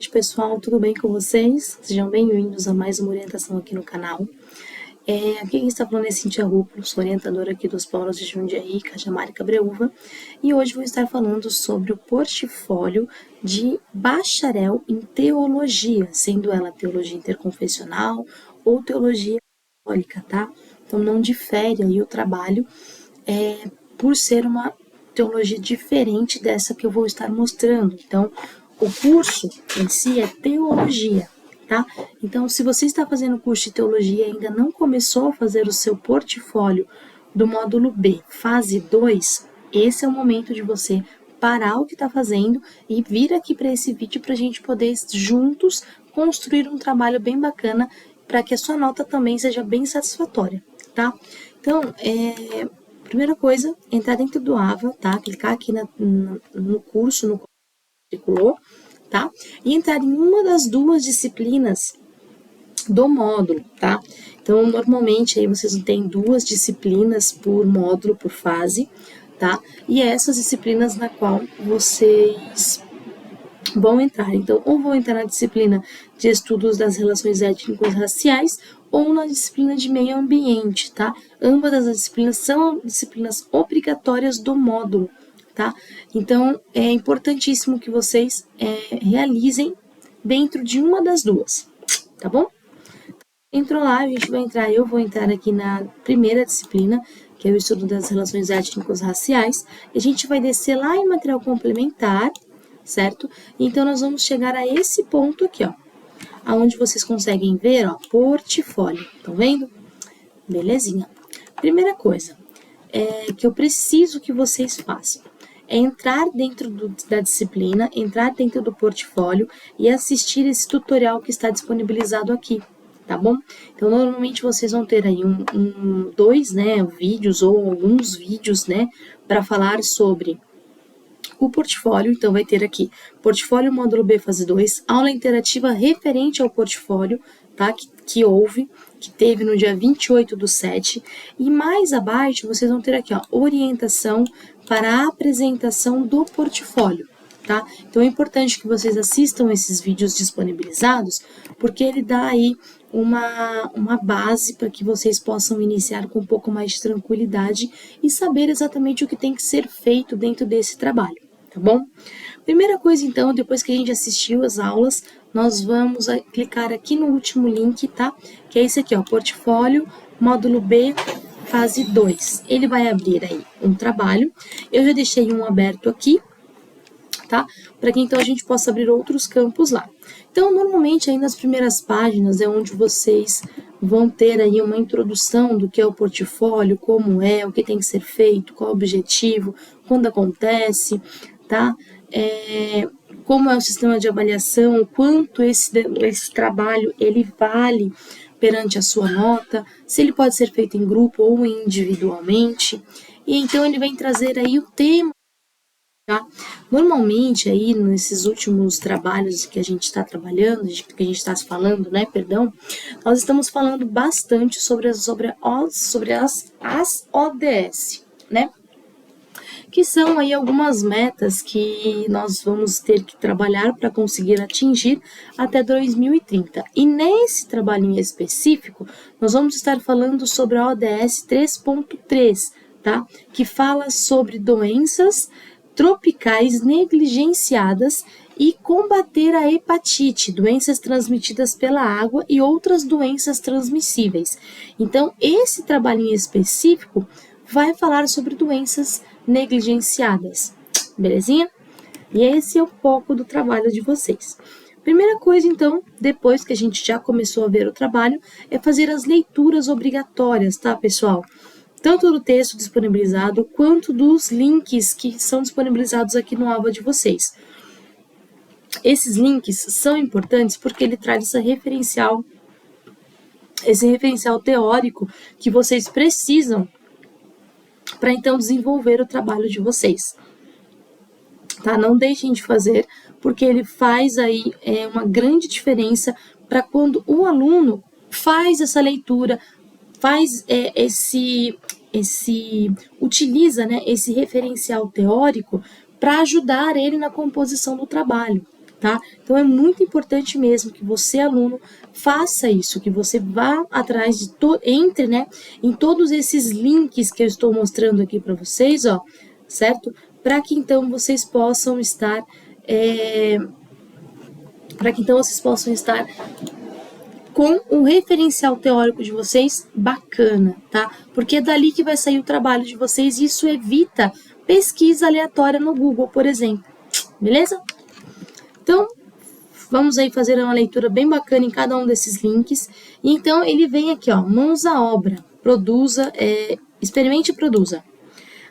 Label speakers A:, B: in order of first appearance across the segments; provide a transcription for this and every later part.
A: Oi, pessoal, tudo bem com vocês? Sejam bem-vindos a mais uma orientação aqui no canal. Aqui quem está falando é Cíntia Ruplo, sou orientadora aqui dos polos de Jundiaí, Cajamar e Cabreúva, e hoje vou estar falando sobre o portfólio de bacharel em teologia, sendo ela teologia interconfessional ou teologia católica, tá? Então não difere aí o trabalho por ser uma teologia diferente dessa que eu vou estar mostrando. Então, o curso em si é teologia, tá? Então, se você está fazendo o curso de teologia e ainda não começou a fazer o seu portfólio do módulo B, fase 2, esse é o momento de você parar o que está fazendo e vir aqui para esse vídeo para a gente poder juntos construir um trabalho bem bacana para que a sua nota também seja bem satisfatória, tá? Então, primeira coisa, entrar dentro do AVA, tá? Clicar aqui no curso, no currículo, tá? E entrar em uma das duas disciplinas do módulo, tá? Então, normalmente, aí vocês têm 2 disciplinas por módulo, por fase, tá? E essas disciplinas na qual vocês vão entrar. Então, ou vão entrar na disciplina de estudos das relações étnico-raciais ou na disciplina de meio ambiente, tá? Ambas as disciplinas são disciplinas obrigatórias do módulo, tá? Então, é importantíssimo que vocês realizem dentro de uma das duas, tá bom? Entrou lá, a gente vai entrar, eu vou entrar aqui na primeira disciplina, que é o estudo das relações étnico-raciais, e a gente vai descer lá em material complementar, certo? Então, nós vamos chegar a esse ponto aqui, ó, aonde vocês conseguem ver, ó, portfólio, estão vendo? Belezinha. Primeira coisa que eu preciso que vocês façam é entrar dentro da disciplina, entrar dentro do portfólio e assistir esse tutorial que está disponibilizado aqui, tá bom? Então, normalmente vocês vão ter aí dois, né, vídeos ou alguns vídeos, né, para falar sobre o portfólio. Então, vai ter aqui portfólio módulo B fase 2, aula interativa referente ao portfólio, tá? Que teve no dia 28/7. E mais abaixo, vocês vão ter aqui, ó, orientação para a apresentação do portfólio, tá? Então, é importante que vocês assistam esses vídeos disponibilizados, porque ele dá aí uma base para que vocês possam iniciar com um pouco mais de tranquilidade e saber exatamente o que tem que ser feito dentro desse trabalho, tá bom? Primeira coisa, então, depois que a gente assistiu as aulas, nós vamos clicar aqui no último link, tá? Que é esse aqui, ó, portfólio, módulo B, fase 2. Ele vai abrir aí um trabalho. Eu já deixei um aberto aqui, tá? Para que então a gente possa abrir outros campos lá. Então, normalmente aí nas primeiras páginas é onde vocês vão ter aí uma introdução do que é o portfólio, como é, o que tem que ser feito, qual é o objetivo, quando acontece, tá? Como é o sistema de avaliação, quanto esse trabalho ele vale perante a sua nota, se ele pode ser feito em grupo ou individualmente. E então ele vem trazer aí o tema. Tá? Normalmente, aí, nesses últimos trabalhos que a gente está trabalhando, que a gente está falando, né, perdão, nós estamos falando bastante sobre as ODS, né? Que são aí algumas metas que nós vamos ter que trabalhar para conseguir atingir até 2030. E nesse trabalho em específico, nós vamos estar falando sobre a ODS 3.3, tá? Que fala sobre doenças tropicais negligenciadas e combater a hepatite, doenças transmitidas pela água e outras doenças transmissíveis. Então, esse trabalho em específico vai falar sobre doenças negligenciadas, belezinha? E esse é o foco do trabalho de vocês. Primeira coisa, então, depois que a gente já começou a ver o trabalho, é fazer as leituras obrigatórias, tá, pessoal? Tanto do texto disponibilizado, quanto dos links que são disponibilizados aqui no AVA de vocês. Esses links são importantes porque ele traz esse referencial teórico que vocês precisam para então desenvolver o trabalho de vocês. Tá? Não deixem de fazer, porque ele faz aí uma grande diferença para quando o aluno faz essa leitura, faz utiliza, né, esse referencial teórico para ajudar ele na composição do trabalho, tá? Então, é muito importante mesmo que você, aluno, faça isso, que você vá atrás de entre, né, em todos esses links que eu estou mostrando aqui para vocês, ó, certo? Para que então vocês possam estar com um referencial teórico de vocês bacana, tá? Porque é dali que vai sair o trabalho de vocês e isso evita pesquisa aleatória no Google, por exemplo. Beleza? Então, vamos aí fazer uma leitura bem bacana em cada um desses links. E então, ele vem aqui, ó, mãos à obra, produza, experimente e produza.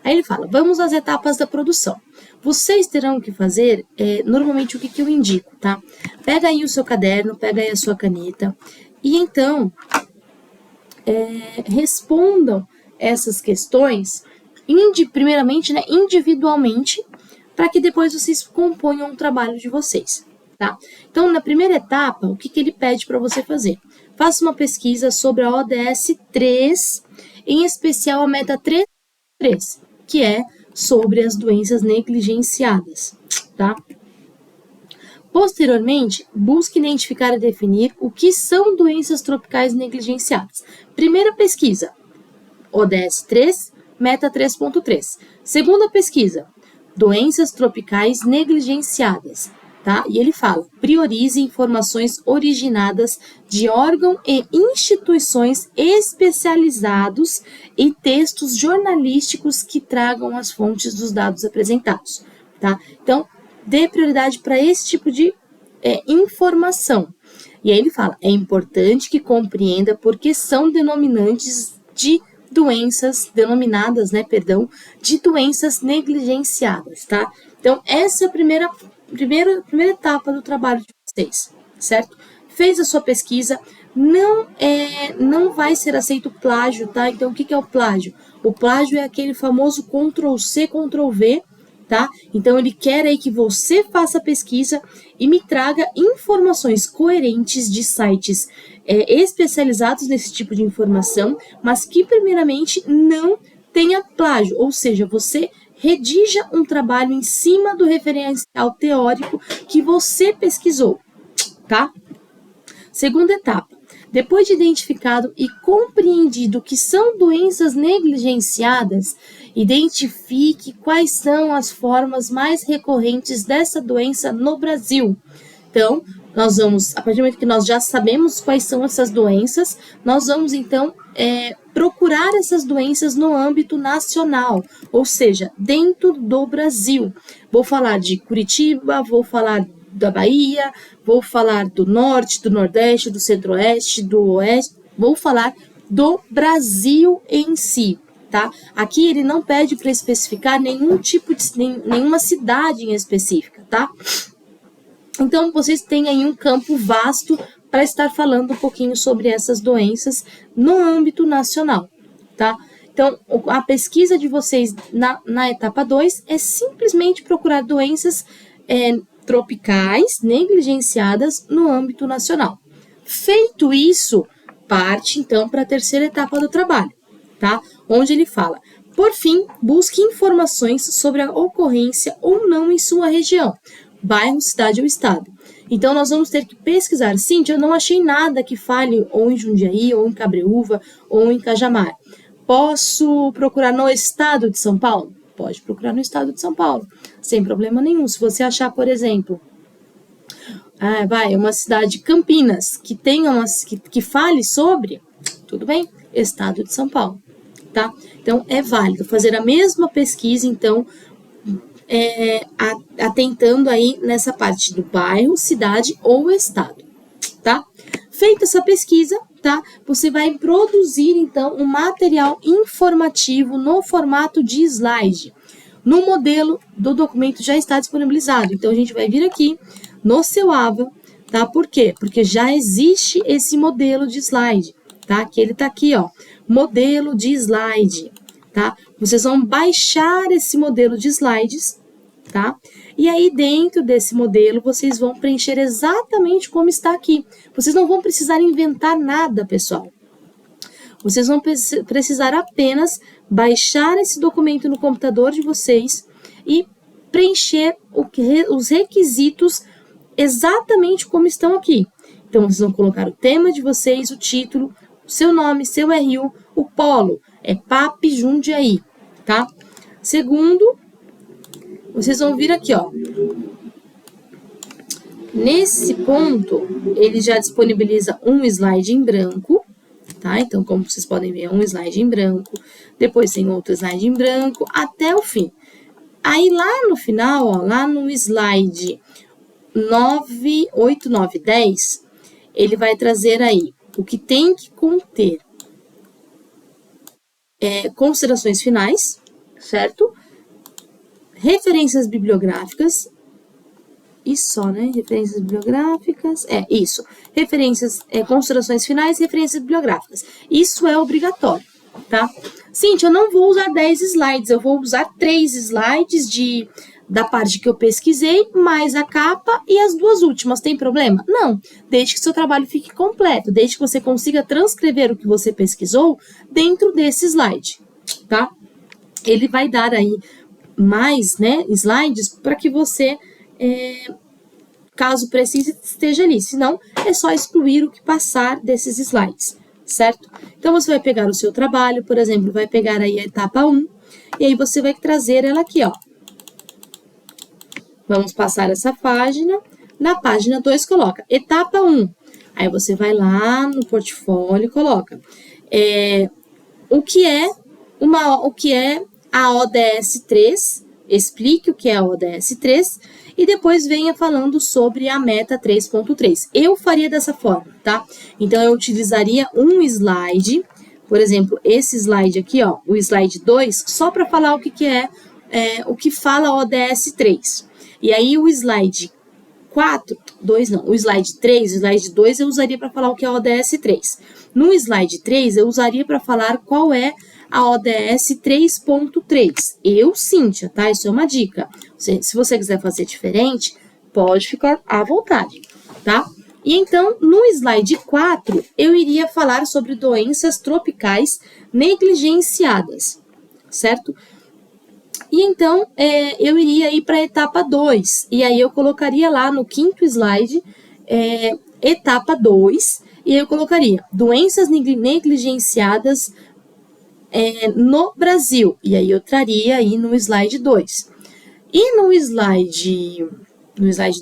A: Aí ele fala, vamos às etapas da produção. Vocês terão que fazer, normalmente, o que eu indico, tá? Pega aí o seu caderno, pega aí a sua caneta, e então, respondam essas questões, primeiramente, né, individualmente, para que depois vocês componham o trabalho de vocês, tá? Então, na primeira etapa, o que ele pede para você fazer? Faça uma pesquisa sobre a ODS 3, em especial a meta 3, que é sobre as doenças negligenciadas, tá? Posteriormente, busque identificar e definir o que são doenças tropicais negligenciadas. Primeira pesquisa, ODS 3, meta 3.3. Segunda pesquisa, doenças tropicais negligenciadas, tá? E ele fala, priorize informações originadas de órgãos e instituições especializados e textos jornalísticos que tragam as fontes dos dados apresentados, tá? Então, dê prioridade para esse tipo de informação. E aí ele fala, é importante que compreenda porque são denominadas, de doenças negligenciadas, tá? Então, essa é a primeira etapa do trabalho de vocês, certo? Fez a sua pesquisa, não vai ser aceito plágio, tá? Então, o que é o plágio? O plágio é aquele famoso Ctrl+C, Ctrl+V, tá? Então, ele quer aí que você faça a pesquisa e me traga informações coerentes de sites especializados nesse tipo de informação, mas que, primeiramente, não tenha plágio, ou seja, você redija um trabalho em cima do referencial teórico que você pesquisou, tá? Segunda etapa. Depois de identificado e compreendido que são doenças negligenciadas, identifique quais são as formas mais recorrentes dessa doença no Brasil. Então, nós vamos, a partir do momento que nós já sabemos quais são essas doenças, nós vamos, então, procurar essas doenças no âmbito nacional, ou seja, dentro do Brasil. Vou falar de Curitiba, vou falar da Bahia, vou falar do Norte, do Nordeste, do Centro-Oeste, do Oeste, vou falar do Brasil em si, tá? Aqui ele não pede para especificar nenhuma cidade em específica, tá? Então, vocês têm aí um campo vasto para estar falando um pouquinho sobre essas doenças no âmbito nacional, tá? Então, a pesquisa de vocês na etapa 2 é simplesmente procurar doenças tropicais negligenciadas no âmbito nacional. Feito isso, parte então para a terceira etapa do trabalho, tá? Onde ele fala, por fim, busque informações sobre a ocorrência ou não em sua região, bairro, cidade ou estado. Então, nós vamos ter que pesquisar. Cíntia, eu não achei nada que fale ou em Jundiaí, ou em Cabreúva, ou em Cajamar. Posso procurar no estado de São Paulo? Pode procurar no estado de São Paulo, sem problema nenhum. Se você achar, por exemplo, uma cidade, Campinas, que tenha que fale sobre, tudo bem, estado de São Paulo, tá? Então, é válido fazer a mesma pesquisa, então, atentando aí nessa parte do bairro, cidade ou estado, tá? Feita essa pesquisa, tá? Você vai produzir, então, um material informativo no formato de slide. No modelo do documento já está disponibilizado. Então, a gente vai vir aqui no seu Ava, tá? Por quê? Porque já existe esse modelo de slide, tá? Que ele tá aqui, ó, modelo de slide, tá? Vocês vão baixar esse modelo de slides, tá? E aí, dentro desse modelo, vocês vão preencher exatamente como está aqui. Vocês não vão precisar inventar nada, pessoal. Vocês vão precisar apenas baixar esse documento no computador de vocês e preencher os requisitos exatamente como estão aqui. Então, vocês vão colocar o tema de vocês, o título, o seu nome, seu RU, o polo, é PAP Jundiaí, tá? Segundo, vocês vão vir aqui, ó. Nesse ponto, ele já disponibiliza um slide em branco, tá? Então, como vocês podem ver, é um slide em branco, depois tem outro slide em branco, até o fim. Aí, lá no final, ó, lá no slide 9, 8, 9, 10, ele vai trazer aí o que tem que conter considerações finais, certo? Referências bibliográficas, e só, né? Referências bibliográficas, isso. Referências, considerações finais e referências bibliográficas. Isso é obrigatório, tá? Cíntia, eu não vou usar 10 slides, eu vou usar 3 slides da parte que eu pesquisei, mais a capa e as 2 últimas, tem problema? Não, desde que seu trabalho fique completo, desde que você consiga transcrever o que você pesquisou dentro desse slide, tá? Ele vai dar aí mais, né, slides para que você, caso precise, esteja ali, senão é só excluir o que passar desses slides, certo? Então, você vai pegar o seu trabalho, por exemplo, vai pegar aí a etapa 1, e aí você vai trazer ela aqui, ó. Vamos passar essa página. Na página 2, coloca etapa 1. Aí você vai lá no portfólio e coloca o que é a ODS 3, explique o que é a ODS 3 e depois venha falando sobre a meta 3.3. Eu faria dessa forma, tá? Então, eu utilizaria um slide, por exemplo, esse slide aqui, ó, o slide 2, só para falar o que é o que fala a ODS 3. E aí, o slide 4, 2 não, o slide 3, o slide 2 eu usaria para falar o que é a ODS 3. No slide 3, eu usaria para falar qual é a ODS 3.3. Eu, Cíntia, tá? Isso é uma dica. Se você quiser fazer diferente, pode ficar à vontade, tá? E então, no slide 4, eu iria falar sobre doenças tropicais negligenciadas, certo? E então, eu iria ir para a etapa 2, e aí eu colocaria lá no 5º slide, etapa 2, e eu colocaria doenças negligenciadas no Brasil, e aí eu traria aí no slide 2. E no slide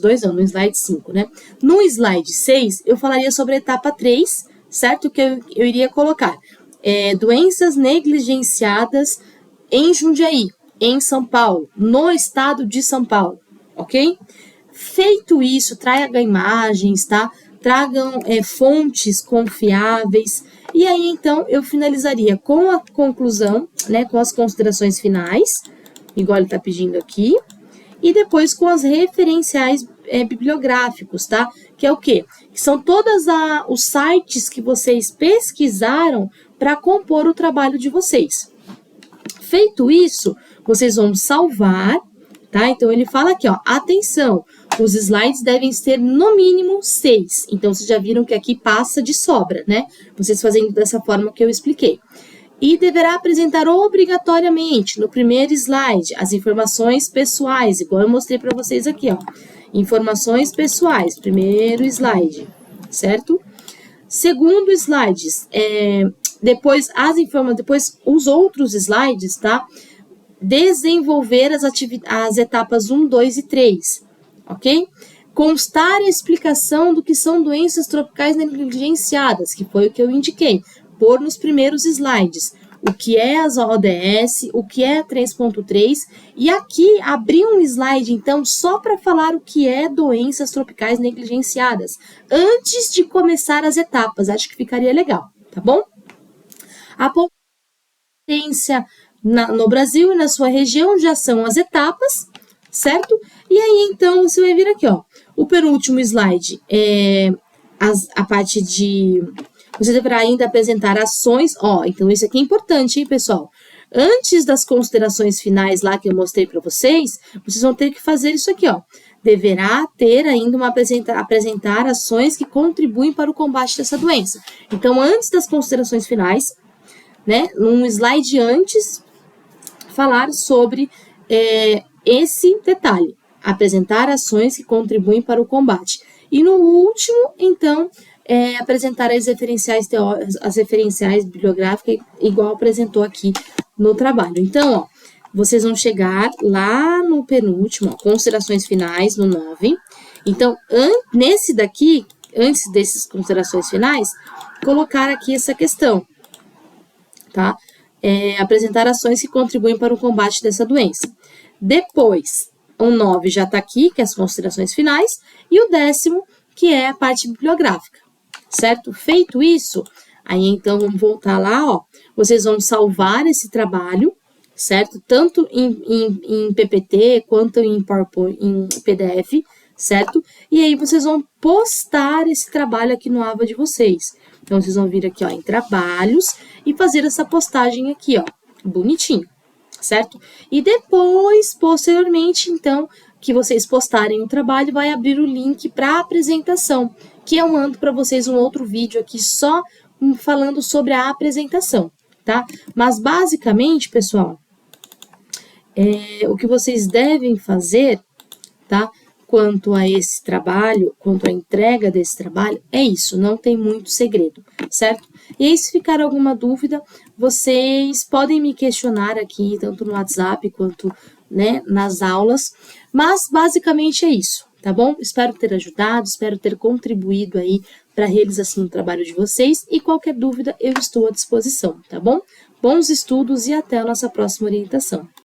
A: 2 não, no slide 5, né? No slide 6, eu falaria sobre a etapa 3, certo? Que eu iria colocar doenças negligenciadas em Jundiaí, em São Paulo, no estado de São Paulo, ok? Feito isso, traga imagens, tá? Tragam fontes confiáveis, e aí então eu finalizaria com a conclusão, né? Com as considerações finais, igual ele tá pedindo aqui, e depois com as referenciais bibliográficos, tá? Que é o quê? Que são todos os sites que vocês pesquisaram para compor o trabalho de vocês. Feito isso, vocês vão salvar, tá? Então, ele fala aqui, ó, atenção, os slides devem ser no mínimo 6. Então, vocês já viram que aqui passa de sobra, né? Vocês fazendo dessa forma que eu expliquei. E deverá apresentar obrigatoriamente, no primeiro slide, as informações pessoais, igual eu mostrei para vocês aqui, ó. Informações pessoais, primeiro slide, certo? Segundo slides, depois os outros slides, tá? Desenvolver as etapas 1, 2 e 3, ok? Constar a explicação do que são doenças tropicais negligenciadas, que foi o que eu indiquei, pôr nos primeiros slides, o que é as ODS, o que é a 3.3, e aqui abrir um slide, então, só para falar o que é doenças tropicais negligenciadas, antes de começar as etapas, acho que ficaria legal, tá bom? A potência no Brasil e na sua região já são as etapas, certo? E aí, então, você vai vir aqui, ó, o penúltimo slide é a parte de... Você deverá ainda apresentar ações, ó, então isso aqui é importante, hein, pessoal? Antes das considerações finais lá que eu mostrei para vocês, vocês vão ter que fazer isso aqui, ó. Deverá ter ainda apresentar ações que contribuem para o combate dessa doença. Então, antes das considerações finais, né, num slide antes, falar sobre esse detalhe. apresentar ações que contribuem para o combate. E no último, então, apresentar as referenciais bibliográficas, igual apresentou aqui no trabalho. Então, ó, vocês vão chegar lá no penúltimo, ó, considerações finais, no 9. Então, nesse daqui, antes dessas considerações finais, colocar aqui essa questão, tá? Apresentar ações que contribuem para o combate dessa doença. Depois, o 9 já está aqui, que é as considerações finais, e o 10º, que é a parte bibliográfica, certo? Feito isso, aí então vamos voltar lá, ó, vocês vão salvar esse trabalho, certo? Tanto em PPT quanto em PowerPoint, em PDF, certo? E aí vocês vão postar esse trabalho aqui no Ava de vocês. Então, vocês vão vir aqui, ó, em trabalhos e fazer essa postagem aqui, ó, bonitinho, certo? E depois, posteriormente, então, que vocês postarem o trabalho, vai abrir o link para a apresentação, que eu mando para vocês um outro vídeo aqui só falando sobre a apresentação, tá? Mas, basicamente, pessoal, o que vocês devem fazer, tá? Quanto a esse trabalho, quanto à entrega desse trabalho, é isso, não tem muito segredo, certo? E aí, se ficar alguma dúvida, vocês podem me questionar aqui, tanto no WhatsApp quanto, né, nas aulas, mas basicamente é isso, tá bom? Espero ter ajudado, espero ter contribuído aí para a realização do trabalho de vocês e qualquer dúvida eu estou à disposição, tá bom? Bons estudos e até a nossa próxima orientação.